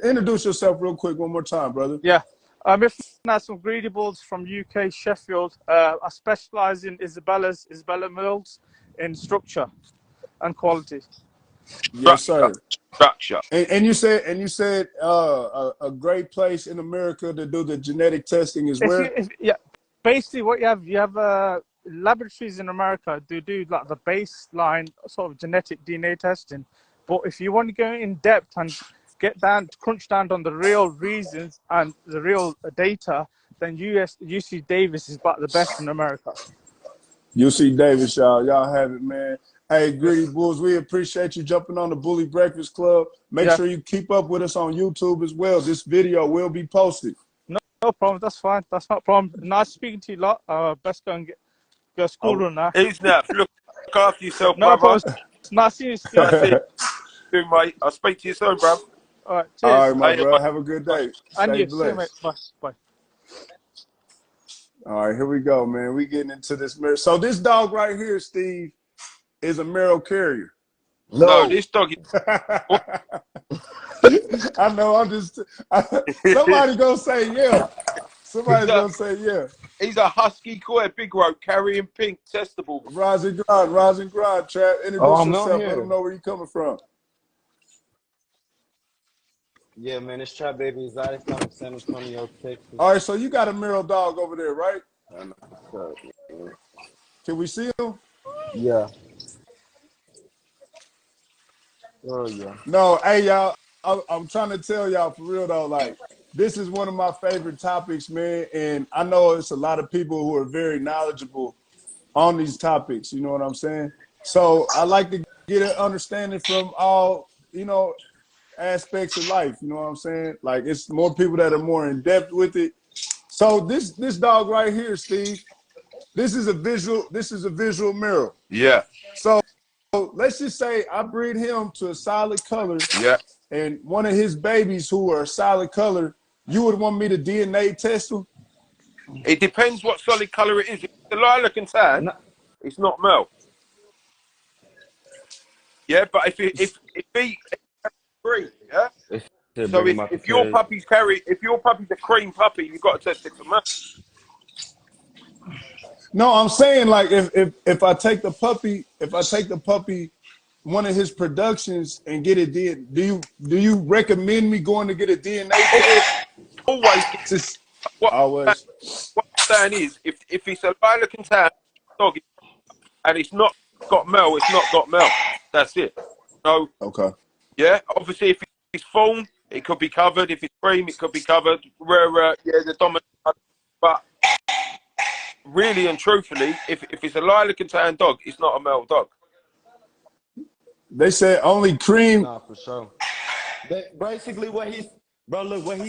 Introduce yourself real quick one more time, brother. Yeah. If now some Greedy Bulls from UK Sheffield. I specialize in Isabella merles in structure and quality. Yes, sir. Structure. And you said a great place in America to do the genetic testing is where? Yeah. Basically, what you have laboratories in America do like the baseline sort of genetic DNA testing, but if you want to go in depth and crunch down on the real reasons and the real data, then UC Davis is about the best in America. UC Davis, y'all have it, man. Hey, Greedy Bulls, we appreciate you jumping on the Bully Breakfast Club. Make sure you keep up with us on YouTube as well. This video will be posted. No problem. That's fine. That's not a problem. Nice speaking to you lot. Best go and go to school run now. He's now. Look after yourself, no brother. Problem. Nice seeing you, Steve. Nice seeing you, mate. I'll speak to you soon, bro. All right. Cheers. All right, my bro. Have a good day. And Stay you, blessed. see you, mate. Bye. All right, here we go, man. We getting into this mirror. So this dog right here, Steve, is a Merle Carrier. No, this dog is... I know, somebody gonna say yeah. Somebody's gonna say yeah. He's a husky coy, big rope, carrying pink, testable. Rise and grind, Trap. Introduce yourself. Let them know where you coming from. Yeah, man, it's Trap Baby Exotic from San Antonio, Texas. All right, so you got a Merle dog over there, right? I know. Can we see him? Yeah. Oh, yeah. No, hey, y'all, I'm trying to tell y'all for real, though, like, this is one of my favorite topics, man, and I know it's a lot of people who are very knowledgeable on these topics, you know what I'm saying? So I like to get an understanding from all, aspects of life, you know what I'm saying? Like, it's more people that are more in depth with it. So this dog right here, Steve, this is a visual mirror. Yeah. So let's just say I breed him to a solid color. Yeah. And one of his babies who are a solid color, you would want me to DNA test them? It depends what solid color it is. If it's a lilac and tan, it's not Merle. Yeah, but if he green, yeah. So if your puppy's a cream puppy, you've got to test it for Merle. No, I'm saying like if I take the puppy, one of his productions and get it did, do you recommend me going to get a DNA test? Always. What I'm saying is, if it's a lilac and tan dog and it's not got Merle, it's not got Merle. That's it. So okay. Yeah, obviously if it's fawn, it could be covered. If it's cream, it could be covered. The dominant. But really and truthfully, if it's a lilac and tan dog, it's not a Merle dog. They said only cream. Nah, for sure. Basically, what he's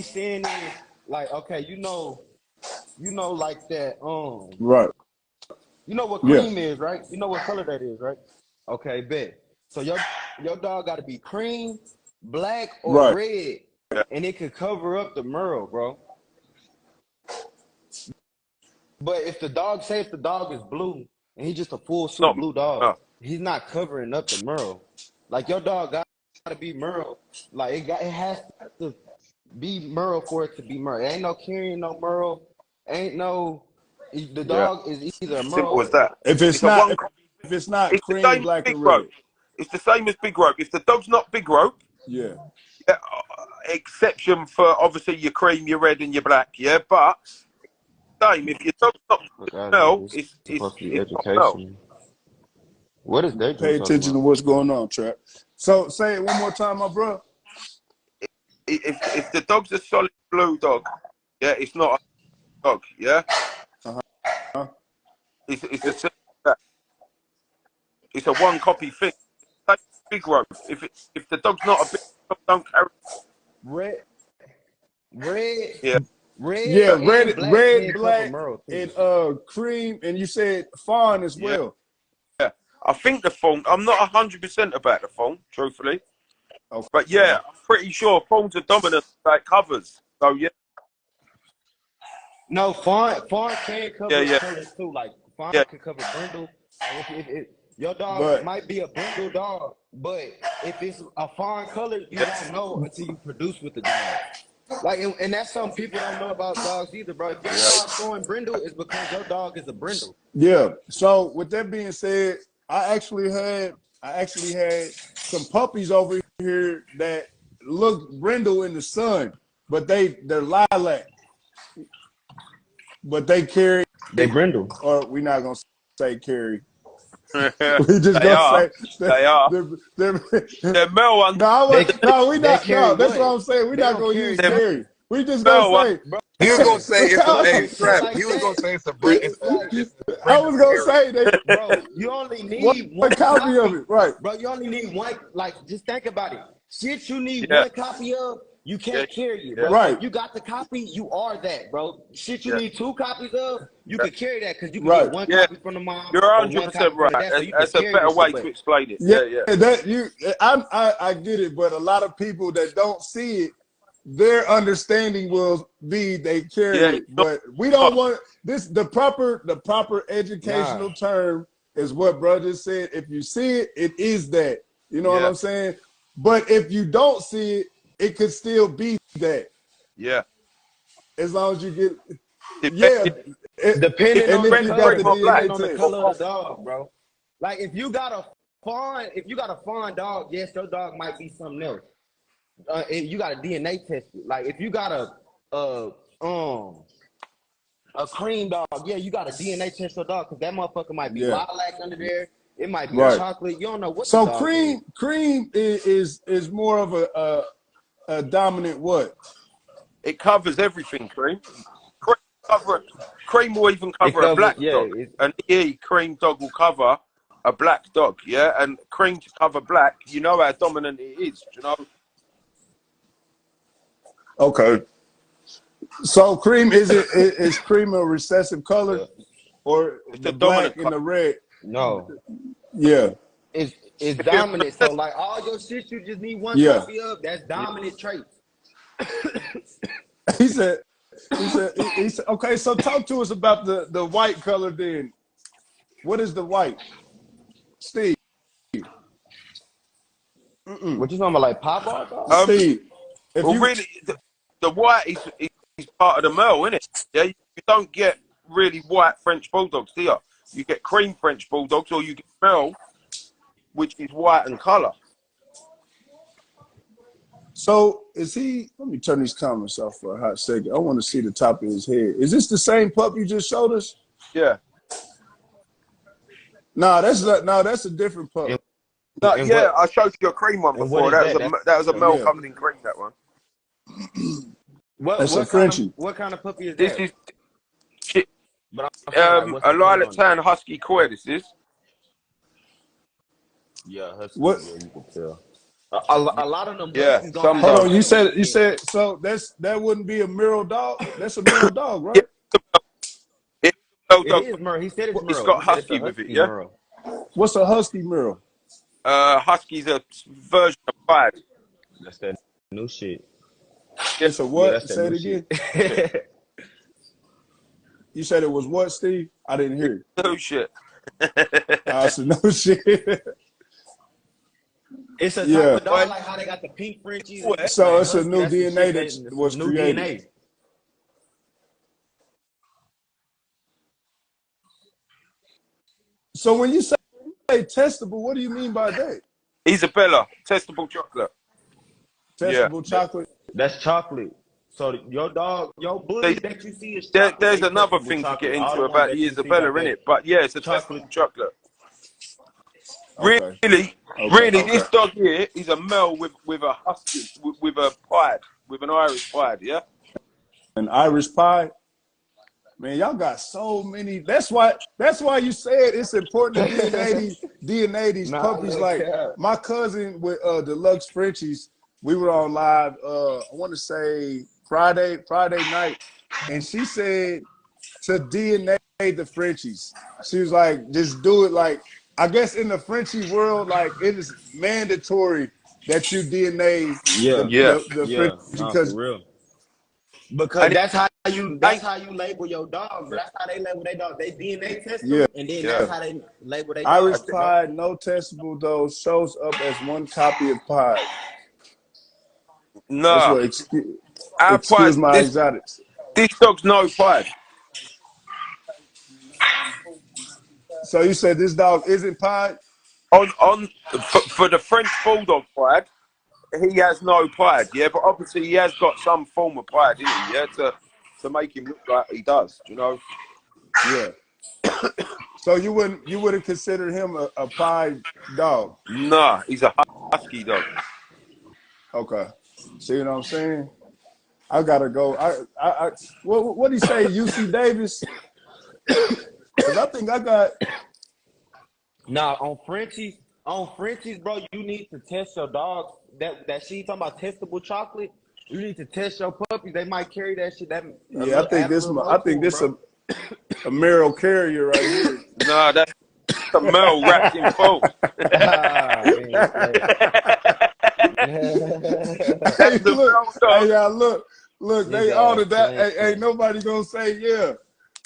saying is like, okay, like that. Right. You know what cream is, right? You know what color that is, right? Okay, bet. So your dog got to be cream, black, or red, and it could cover up the Merle, bro. But if the dog is blue and he's just a full suit blue dog, he's not covering up the Merle. Like your dog got to be Merle. Like it has to be Merle for it to be Merle. It ain't no carrying no Merle. The dog is either a Merle. Simple as that. If it's not cream, black, and red. It's the same as big rope. If the dog's not big rope, exception for obviously your cream, your red, and your black. Yeah, but same. If your dog's not Merle, it's education. What is that? Pay attention to what's going on, Trap. So say it one more time, my bro. if the dog's a solid blue dog, yeah, it's not a dog, yeah. It's a one copy thing. Like big growth. If the dog's not a big dog, don't carry. Red, Yeah, Yeah, and red, can cover black, Merle too. and cream, and you said fawn as yeah, well. yeah. I think the fawn. I'm not 100% about the fawn, truthfully, Okay. but yeah, I'm pretty sure fawns are dominant like covers. So yeah, No, fawn can cover yeah, colors too. Like fawn yeah, can cover brindle. If your dog But might be a brindle dog, but if it's a fawn color, you yeah, don't know until you produce with the dog. Like, and that's something people don't know about dogs either, bro. If your dog's going brindle, it's because your dog is a brindle. yeah. So with that being said, I actually had some puppies over here that look brindle in the sun, but they're lilac, but they carry, They brindle. or we're not gonna say carry. yeah. We just They are. gonna say They are. They're male ones. no, we They not. carry No, that's what? what I'm saying. We're They not don't gonna carry use They're carry. We just male gonna ones. say. Bro, He was gonna say it's a okay, hey, so Trap. like He was that, gonna say it's a it's like, I was gonna say they bro, you only need one one copy of it, right? Bro, you only need one. Like, just think about it. Shit, you need Yeah, one copy of. You yeah, can't carry it, yeah, bro. Right, If you got the copy, you are that, bro. Shit, you yeah, need 2 copies of. You yeah. can carry that because you can get right. one Yeah, copy from the mom you're or one 100% copy from the right. dad, so you can That's a carry better the way shit. to But explain it. Yeah, Yeah, yeah, that you. I get it, but a lot of people that don't see it, their understanding will be they carry yeah. It's it, but we don't not. want this. The proper nah, educational term is what bro just said. If you see it, it is that. You know what Yeah, I'm saying? But if you don't see it, it could still be that yeah. as long as you get. Yeah, Depending depending and on the if you got color, the cream or black depending DNA on the test. or color of fawn. the dog, bro. Like, if you got a fawn dog, yes, your dog might be something else. If you got a DNA test it. Like, if you got a um a cream dog, yeah, you got a DNA test your dog because that motherfucker might be Yeah, lilac under there. It might be right. chocolate. You don't know what the So dog is. cream is more of a dominant what? It covers everything, cream. Cream will even It cover a covers, black yeah. dog. An cream dog will cover a black dog, yeah? And cream to cover black, you know how dominant it is, you know? Okay. So cream is cream a recessive color or It's the a dominant black and color. the red? No, Yeah, it's If you're dominant. So like all your shit, you just need one yeah. copy of. That's dominant traits. He said he said okay. So talk to us about the white color then. What is the white, Steve? What you talking about, like pop art, dog? Steve, if well, you really, the white is part of the male, isn't it? Yeah, you don't get really white French bulldogs, do you? You get cream French bulldogs, or you get male, which is white in color. so is he? Let me turn these comments off for a hot second. I want to see the top of his head. Is this the same pup you just showed us? Yeah. No, that's not. No, that's a different pup. No, And yeah, what I showed you a cream one and what before. is That was a male Yeah, coming in cream. That one. that's a Frenchie. what kind of puppy is This that? is But I'm saying, like, what's a the color lilac on it? tan husky koi. This is. Yeah, husky. What? Yeah, you can tell. A lot of them Yeah, huskies gonna some have Hold dogs. on, you yeah. said so that wouldn't be a Merle dog. That's a Merle dog, Yeah, right? it's a male It dog. is Merle. He said it's It's Merle. got He said it's a husky with it. husky Yeah. Merle. What's a husky Merle? Husky's a version of pride. That's that new shit. Yeah. It's a Yeah, what? that's that Say it new again. shit. You said it was what, Steve? I didn't hear it. No shit. I said no shit. It's a type Yeah. of dog like how they got the pink Frenchies. And So like it's a husky, new that's the DNA shit that that was new created. DNA. So when you say testable, what do you mean by that? Isabella, testable chocolate. Yeah. Testable chocolate. That's chocolate. So your dog, your bully that you see is chocolate. There's They another testable thing to chocolate. get All into the ones about that the you see Isabella, got that innit? But yeah, it's a chocolate. testable chocolate. Okay. Really, Okay. this dog here is a male with a husky with a pride. with an Irish Pied, yeah? An Irish Pie? Man, y'all got so many. That's why you said it's important to DNA these Nah, puppies. look, Like yeah. my cousin with Deluxe Frenchies, we were on live, I want to say Friday night, and she said to DNA the Frenchies. She was like, just do it. Like, I guess in the Frenchie world, like it is mandatory that you DNA Yeah, the yeah, Frenchie nah, for because real. Because And that's how ain't, you label your dog, bro. That's how they label their dog. They DNA test yeah. them, and then yeah. that's how they label their Irish dog, you know? Pie, no testable though, shows up as one copy of Pie. That's Nah. what Our excuse Pied, my exotics. this dog's no Pied. So you said this dog isn't Pie? For the French Bulldog Pied, he has no Pied, yeah, but obviously he has got some form of Pied in him, yeah, to make him look like he does, you know? Yeah. So you wouldn't consider him a Pie dog? Nah, he's a husky dog. Okay. See what I'm saying? I gotta go. What do you say, UC Davis? Because I think I got. Nah, on Frenchies, bro, you need to test your dogs. That shit you talking about testable chocolate. You need to test your puppies. They might carry that shit. That Yeah, add a little more to them, bro. a Merrill Carrier right here. Nah, that's a Merle wrapped in foam. Hey, The look, Merle dog. hey, y'all, look, they ordered that. Ain't nobody gonna say yeah.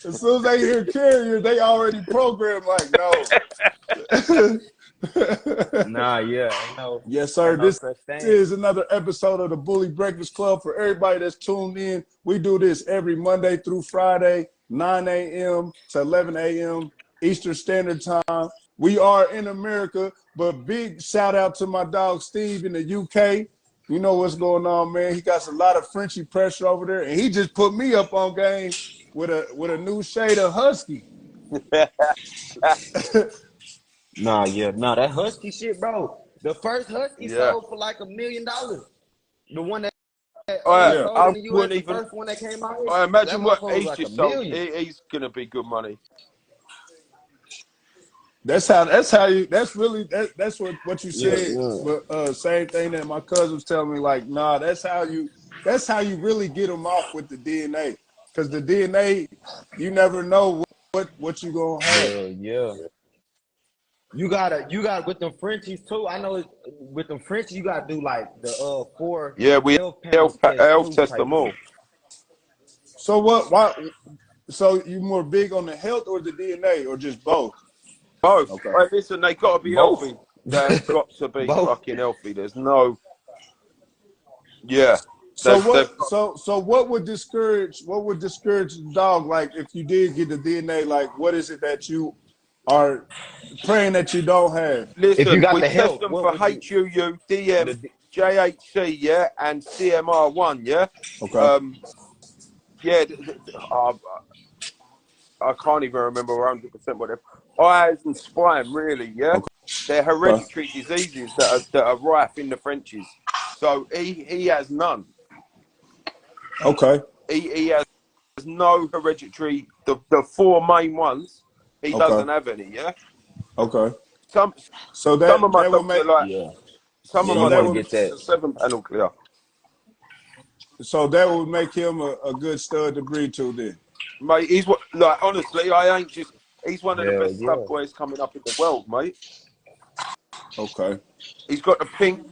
As soon as they hear Carrier, they already programmed like no. Nah, yeah, no. Yes, sir. No This such thing. is another episode of the Bully Breakfast Club. For everybody that's tuned in, we do this every Monday through Friday, 9 a.m. to 11 a.m. Eastern Standard Time. We are in America, but big shout out to my dog Steve in the UK. You know what's going on, man. He got a lot of Frenchie pressure over there, and he just put me up on game with a new shade of husky. Nah, that husky shit, bro. The first husky sold for like $1 million. The one that sold in the US, the first one that came out. I imagine what he he's just sold. He's gonna be good money. That's what you said. Yeah. But same thing that my cousin was telling me, like, nah, that's how you really get them off with the DNA. Because the DNA, you never know what you gonna have. Yeah. You gotta with them Frenchies too. I know with them Frenchies you gotta do like the 4 we health test them all. So why so you more big on the health or the DNA or just both? Both. Okay. Right, listen, they gotta be healthy. They've got to be fucking healthy. There's no So what would discourage the dog, like if you did get the DNA, like what is it that you are praying that you don't have? Listen, if you got we test them for HUU, DM, JHC, and CMR1, yeah? Okay. I can't even remember 100% what they're. Eyes and spine, really, yeah? Okay. They're hereditary diseases that are rife in the Frenchies. So he has none. Okay. He has no hereditary, the 4 main ones, he doesn't have any, yeah? Okay. Some of my dogs are like, some of my dogs get that 7-panel clear. So that would make him a good stud to breed to then. Mate, he's honestly, he's one of the best stud boys coming up in the world, mate. Okay. He's got the pink.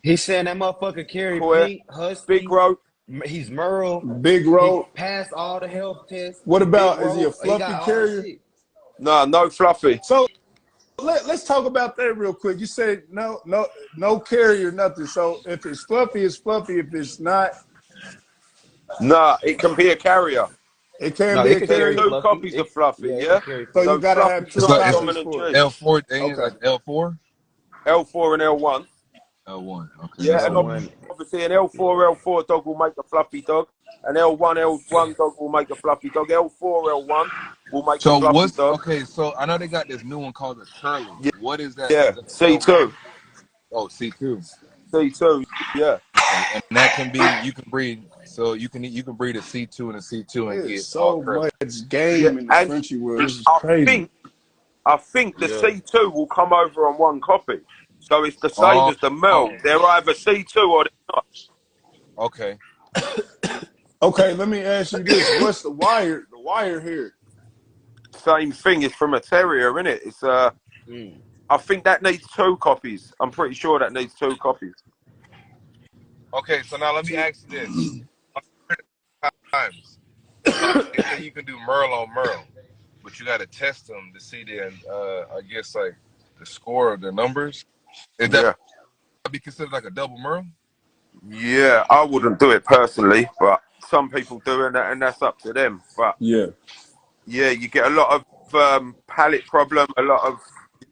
He's saying that motherfucker carry pink, husky. Big rope. He's Merle. Big rope. He passed all the health tests. What about, is he a fluffy carrier? No fluffy. So let's talk about that real quick. You said no carrier, nothing. So if it's fluffy, it's fluffy. If it's not, it can be a carrier. It can be a carrier. 2 copies of fluffy, yeah. So you gotta have 2 copies for it. L4 thing, like L4. L4 and L1. L1, okay. Yeah, and obviously an L4 dog will make a fluffy dog. An L1 dog will make a fluffy dog. L4 L1 will make a fluffy dog. Okay, so I know they got this new one called a curly. Yeah. What is that? Yeah, C2. Oh, C2. C2, yeah. and that can be you can breed. So you can breed a C2 and a C2 and There's get all so curly. much game in the And Frenchie world. This is I crazy. think I think the Yeah. C2 will come over on one copy. So it's the same Oh, as the Mel. They're either C2 or they're not. okay. Okay, let me ask you this: what's the wire? The wire here? Same thing. It's from a terrier, isn't it? It's I think that needs 2 copies. I'm pretty sure that needs 2 copies. Okay, so now let me ask you this. Times. So they say you can do Merle on Merle, but you got to test them to see the, I guess, like the score of the numbers. Is that be considered like a double Merle? Yeah, I wouldn't do it personally, but some people do, and that's up to them. But yeah, you get a lot of palate problem, a lot of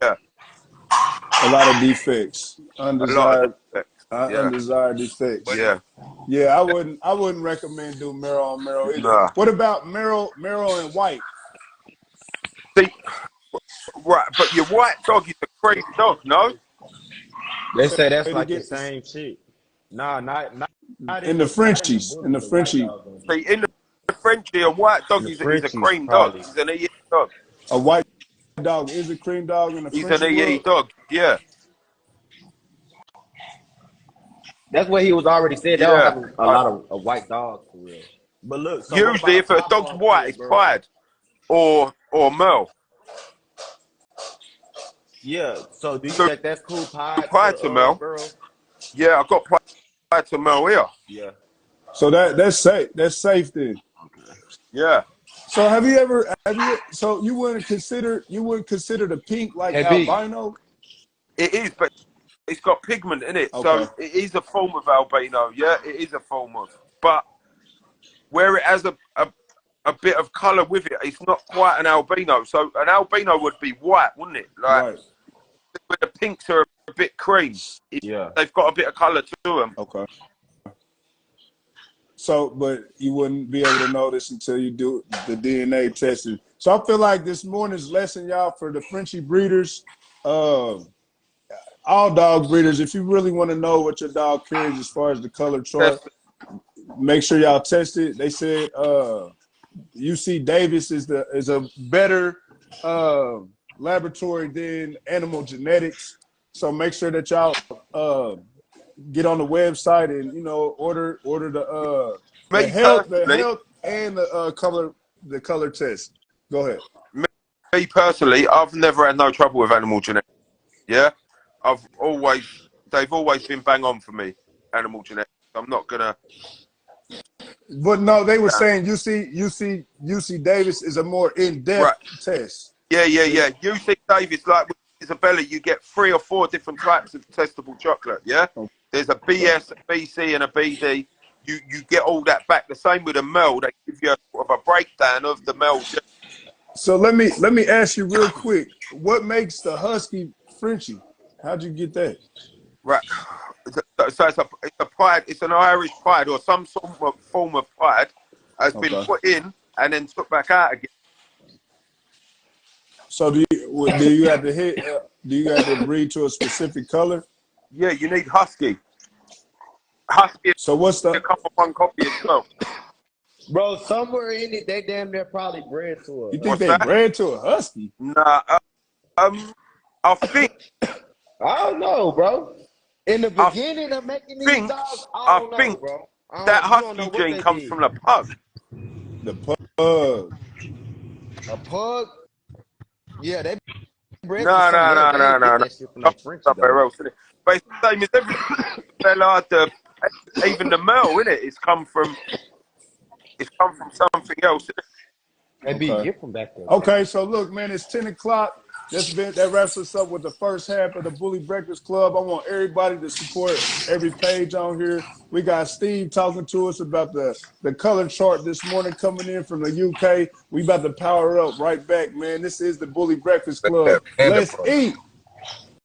a lot of defects, a lot of undesired, defects. undesired defects. Yeah. Yeah, I wouldn't recommend doing Merrill on Merrill either. Nah. What about Merrill and White? See, right, but your white dog is a cream dog, no? They say that's like the same shit. Nah, not in the Frenchies. In the Frenchie. See, in the Frenchie, a white dog is a cream dog. He's an EE dog. A white dog is a cream dog in the He's Frenchie an EE world? dog, yeah. That's what he was already said. They don't have a lot of white dogs for real. But look, so usually if a dog's white, it's Pride or Merle. Yeah. So do you think that's cool? Pride to Merle. Girl? Yeah, I got Pride to Merle here. Yeah. So that's safe. That's safe then. Okay. Yeah. So so you wouldn't consider the pink like albino? It is, but it's got pigment in it, so it is a form of albino. Yeah, it is a form of, but where it has a bit of colour with it, it's not quite an albino. So an albino would be white, wouldn't it? Like, right. Where the pinks are a bit cream. They've got a bit of colour to them. Okay. So, but you wouldn't be able to know this until you do the DNA testing. So I feel like this morning's lesson, y'all, for the Frenchie breeders, all dog breeders, if you really want to know what your dog carries as far as the color chart, make sure y'all test it. They said UC Davis is a better laboratory than Animal Genetics. So make sure that y'all get on the website and order the health and the color test. Go ahead. Me personally, I've never had no trouble with Animal Genetics. Yeah, they've always been bang on for me. Animal Genetics. I'm not gonna. But no, they were saying UC Davis is a more in-depth test. Yeah. UC Davis, like with Isabella, you get 3 or 4 different types of testable chocolate. Yeah, there's a BS, a BC, and a BD. You get all that back. The same with a Mel. They give you a sort of a breakdown of the Mel. So let me ask you real quick. What makes the Husky Frenchie? How'd you get that? Right. So it's a pride. It's an Irish pride or some sort of form of pride has been put in and then took back out again. So do you have to breed to a specific color? Yeah, you need Husky. Husky. So what's the come on one copy as well? Bro, somewhere in it, they damn near probably bred to You think they bred to a Husky? Nah. I think. I don't know, bro. In the beginning of making these dogs, I think bro. That Husky gene comes from the pug. The pug. A pug? Yeah, they bred No. Somewhere else, innit? But it's the same as everything. Even the Merle, innit? It's come from something else. Maybe get from back there. Okay, so look, man, it's 10 o'clock. That wraps us up with the first half of the Bully Breakfast Club. I want everybody to support every page on here. We got Steve talking to us about the color chart this morning coming in from the UK. We about to power up right back, man. This is the Bully Breakfast Club. Let's eat.